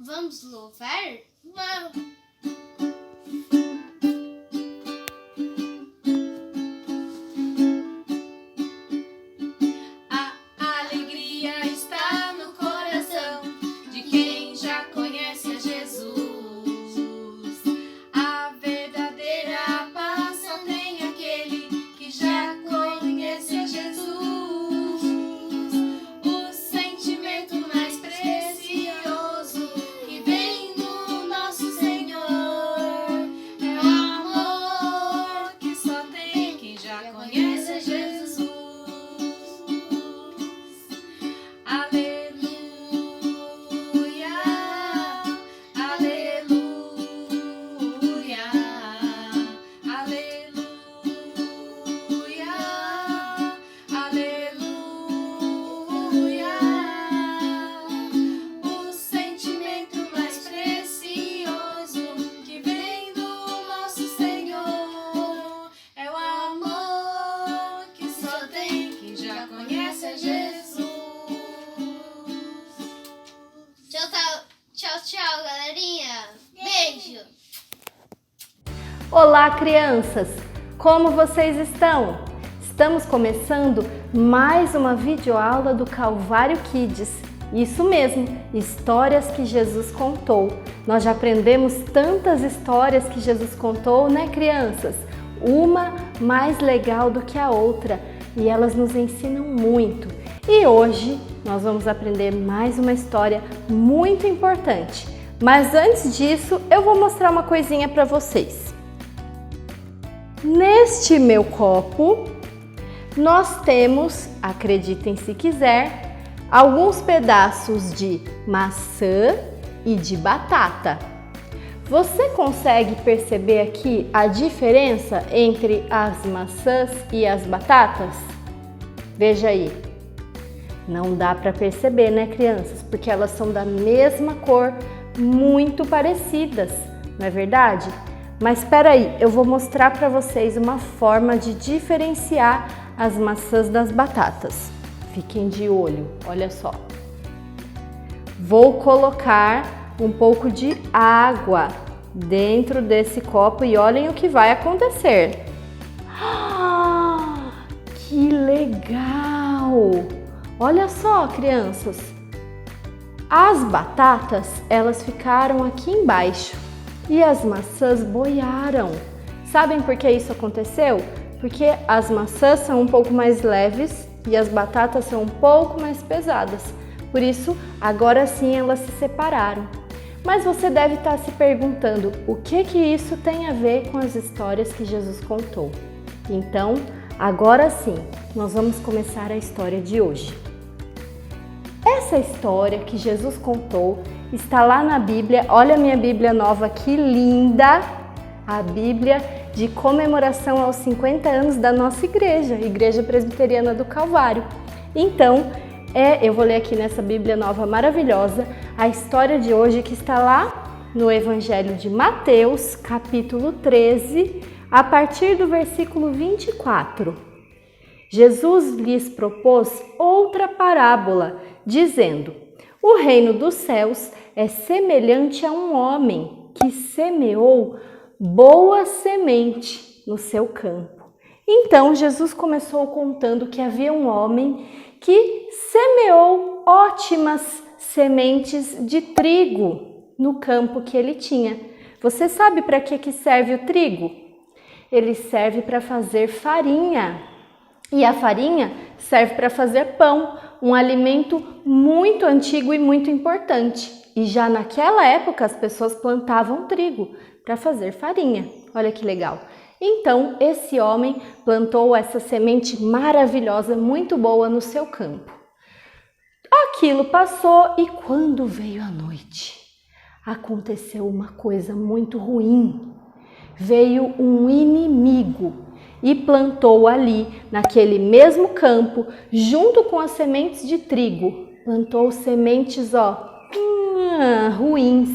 Vamos louvar? Vamos! A alegria está no coração de quem já conhece a Jesus. A verdadeira paz só tem aquele que já conhece a Jesus. O sentimento mais precioso que vem do nosso Senhor é o amor que só tem quem já conhece a Jesus. Aleluia, aleluia, aleluia, aleluia. O sentimento mais precioso que vem do nosso Senhor é o amor que só tem quem já conhece a Jesus. Tchau, galerinha. Beijo. Olá, crianças! Como vocês estão? Estamos começando mais uma videoaula do Calvário Kids. Isso mesmo, histórias que Jesus contou. Nós já aprendemos tantas histórias que Jesus contou, né, crianças? Uma mais legal do que a outra e elas nos ensinam muito. E hoje nós vamos aprender mais uma história muito importante. Mas antes disso, eu vou mostrar uma coisinha para vocês. Neste meu copo, nós temos, acreditem se quiser, alguns pedaços de maçã e de batata. Você consegue perceber aqui a diferença entre as maçãs e as batatas? Veja aí. Não dá para perceber, né, crianças? Porque elas são da mesma cor, muito parecidas, não é verdade? Mas espera aí, eu vou mostrar para vocês uma forma de diferenciar as maçãs das batatas. Fiquem de olho, olha só. Vou colocar um pouco de água dentro desse copo e olhem o que vai acontecer. Ah, que legal! Olha só, crianças. As batatas, elas ficaram aqui embaixo e as maçãs boiaram. Sabem por que isso aconteceu? Porque as maçãs são um pouco mais leves e as batatas são um pouco mais pesadas. Por isso, agora sim elas se separaram. Mas você deve estar se perguntando o que isso tem a ver com as histórias que Jesus contou. Então, agora sim, nós vamos começar a história de hoje. Essa história que Jesus contou está lá na Bíblia. Olha a minha Bíblia nova, que linda! A Bíblia de comemoração aos 50 anos da nossa igreja, Igreja Presbiteriana do Calvário. Então, eu vou ler aqui nessa Bíblia nova maravilhosa a história de hoje que está lá no Evangelho de Mateus, capítulo 13, a partir do versículo 24. Jesus lhes propôs outra parábola, dizendo: o reino dos céus é semelhante a um homem que semeou boa semente no seu campo. Então Jesus começou contando que havia um homem que semeou ótimas sementes de trigo no campo que ele tinha. Você sabe para que serve o trigo? Ele serve para fazer farinha. E a farinha serve para fazer pão, um alimento muito antigo e muito importante. E já naquela época as pessoas plantavam trigo para fazer farinha. Olha que legal. Então esse homem plantou essa semente maravilhosa, muito boa no seu campo. Aquilo passou e quando veio a noite, aconteceu uma coisa muito ruim. Veio um inimigo e plantou ali, naquele mesmo campo, junto com as sementes de trigo, plantou sementes, ruins,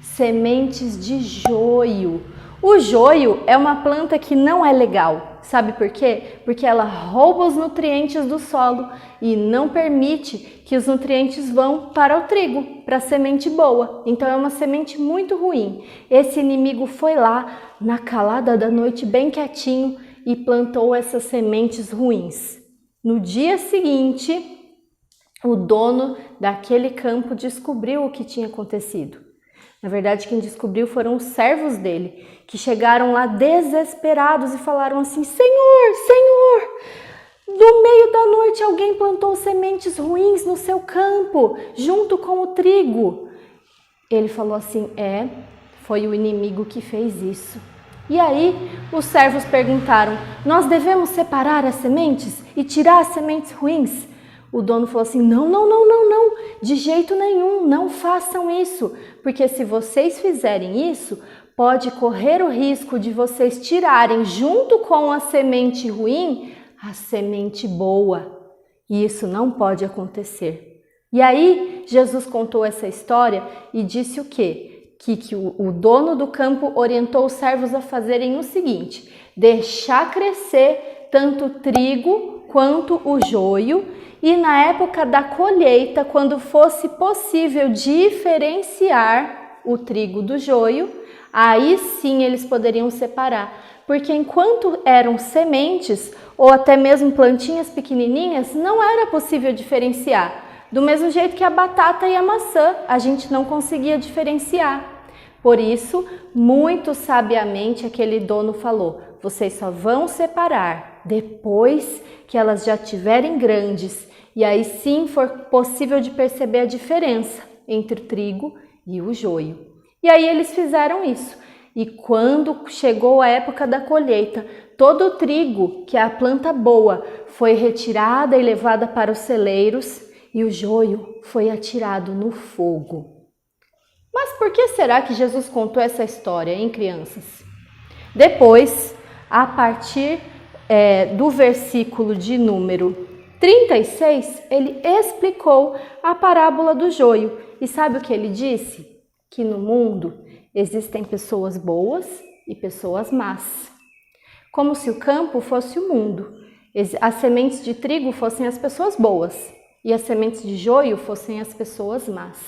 sementes de joio. O joio é uma planta que não é legal. Sabe por quê? Porque ela rouba os nutrientes do solo e não permite que os nutrientes vão para o trigo, para a semente boa. Então é uma semente muito ruim. Esse inimigo foi lá na calada da noite, bem quietinho, e plantou essas sementes ruins. No dia seguinte, o dono daquele campo descobriu o que tinha acontecido. Na verdade, quem descobriu foram os servos dele, que chegaram lá desesperados e falaram assim: Senhor, Senhor, no meio da noite alguém plantou sementes ruins no seu campo, junto com o trigo. Ele falou assim: foi o inimigo que fez isso. E aí os servos perguntaram: nós devemos separar as sementes e tirar as sementes ruins? O dono falou assim: não, de jeito nenhum, não façam isso, porque se vocês fizerem isso, pode correr o risco de vocês tirarem junto com a semente ruim, a semente boa. E isso não pode acontecer. E aí Jesus contou essa história e disse o quê? Que o dono do campo orientou os servos a fazerem o seguinte: deixar crescer tanto o trigo quanto o joio, e na época da colheita, quando fosse possível diferenciar o trigo do joio, aí sim eles poderiam separar. Porque enquanto eram sementes ou até mesmo plantinhas pequenininhas, não era possível diferenciar. Do mesmo jeito que a batata e a maçã, a gente não conseguia diferenciar. Por isso, muito sabiamente, aquele dono falou: vocês só vão separar depois que elas já estiverem grandes, e aí sim for possível de perceber a diferença entre o trigo e o joio. E aí eles fizeram isso. E quando chegou a época da colheita, todo o trigo, que é a planta boa, foi retirada e levada para os celeiros, e o joio foi atirado no fogo. Mas por que será que Jesus contou essa história, hein, crianças? Depois, a partir do versículo de número 36, ele explicou a parábola do joio. E sabe o que ele disse? Que no mundo existem pessoas boas e pessoas más. Como se o campo fosse o mundo. As sementes de trigo fossem as pessoas boas e as sementes de joio fossem as pessoas más.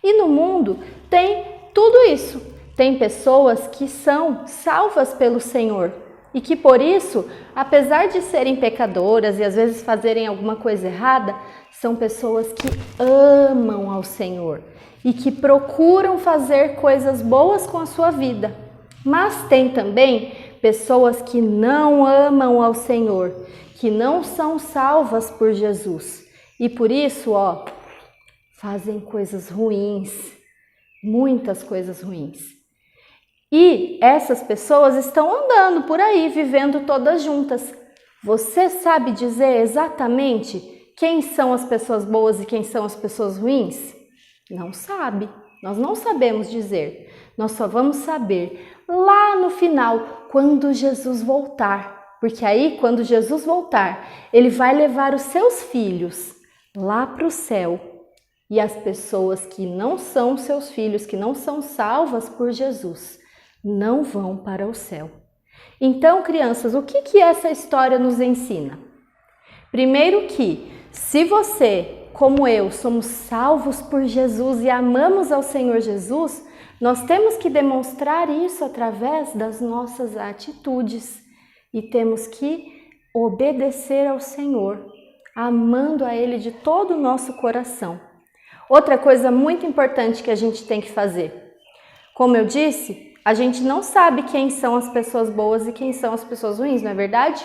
E no mundo tem tudo isso. Tem pessoas que são salvas pelo Senhor e que por isso, apesar de serem pecadoras e às vezes fazerem alguma coisa errada, são pessoas que amam ao Senhor e que procuram fazer coisas boas com a sua vida. Mas tem também pessoas que não amam ao Senhor, que não são salvas por Jesus e por isso, fazem coisas ruins, muitas coisas ruins. E essas pessoas estão andando por aí, vivendo todas juntas. Você sabe dizer exatamente quem são as pessoas boas e quem são as pessoas ruins? Não sabe. Nós não sabemos dizer. Nós só vamos saber lá no final, quando Jesus voltar. Porque aí, quando Jesus voltar, ele vai levar os seus filhos lá para o céu. E as pessoas que não são seus filhos, que não são salvas por Jesus, não vão para o céu. Então, crianças, o que essa história nos ensina? Primeiro que, se você, como eu, somos salvos por Jesus e amamos ao Senhor Jesus, nós temos que demonstrar isso através das nossas atitudes e temos que obedecer ao Senhor, amando a Ele de todo o nosso coração. Outra coisa muito importante que a gente tem que fazer, como eu disse, a gente não sabe quem são as pessoas boas e quem são as pessoas ruins, não é verdade?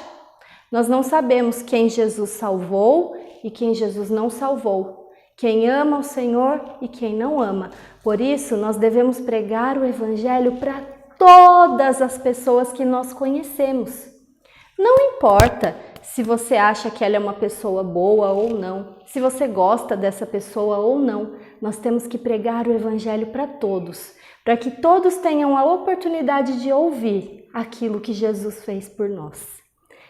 Nós não sabemos quem Jesus salvou e quem Jesus não salvou, quem ama o Senhor e quem não ama. Por isso, nós devemos pregar o Evangelho para todas as pessoas que nós conhecemos. Não importa se você acha que ela é uma pessoa boa ou não, se você gosta dessa pessoa ou não, nós temos que pregar o Evangelho para todos, para que todos tenham a oportunidade de ouvir aquilo que Jesus fez por nós.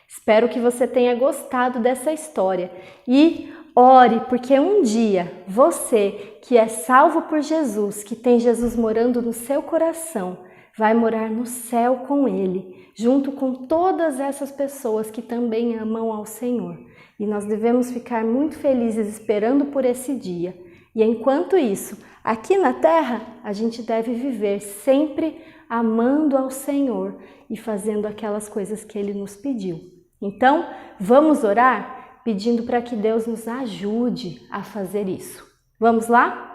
Espero que você tenha gostado dessa história e ore, porque um dia você, que é salvo por Jesus, que tem Jesus morando no seu coração, vai morar no céu com Ele, junto com todas essas pessoas que também amam ao Senhor. E nós devemos ficar muito felizes esperando por esse dia. E enquanto isso, aqui na terra, a gente deve viver sempre amando ao Senhor e fazendo aquelas coisas que Ele nos pediu. Então, vamos orar pedindo para que Deus nos ajude a fazer isso. Vamos lá?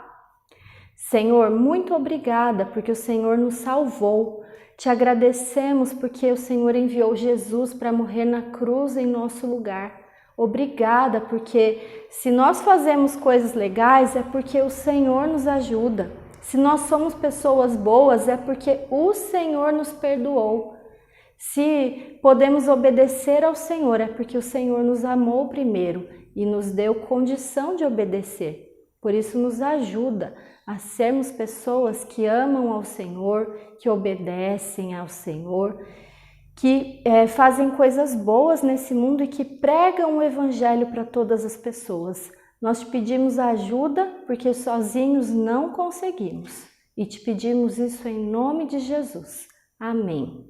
Senhor, muito obrigada porque o Senhor nos salvou. Te agradecemos porque o Senhor enviou Jesus para morrer na cruz em nosso lugar. Obrigada porque se nós fazemos coisas legais é porque o Senhor nos ajuda. Se nós somos pessoas boas é porque o Senhor nos perdoou. Se podemos obedecer ao Senhor é porque o Senhor nos amou primeiro e nos deu condição de obedecer. Por isso nos ajuda a sermos pessoas que amam ao Senhor, que obedecem ao Senhor, que fazem coisas boas nesse mundo e que pregam o Evangelho para todas as pessoas. Nós te pedimos ajuda porque sozinhos não conseguimos e te pedimos isso em nome de Jesus. Amém.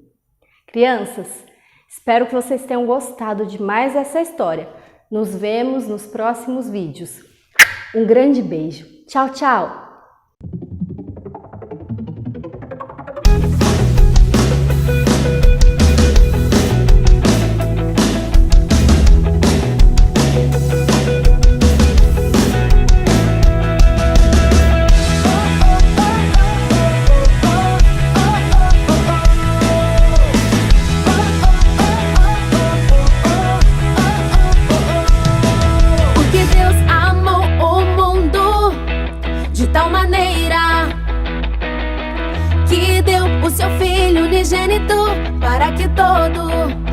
Crianças, espero que vocês tenham gostado de mais essa história. Nos vemos nos próximos vídeos. Um grande beijo. Tchau, tchau! Que deu o seu Filho unigênito para que todo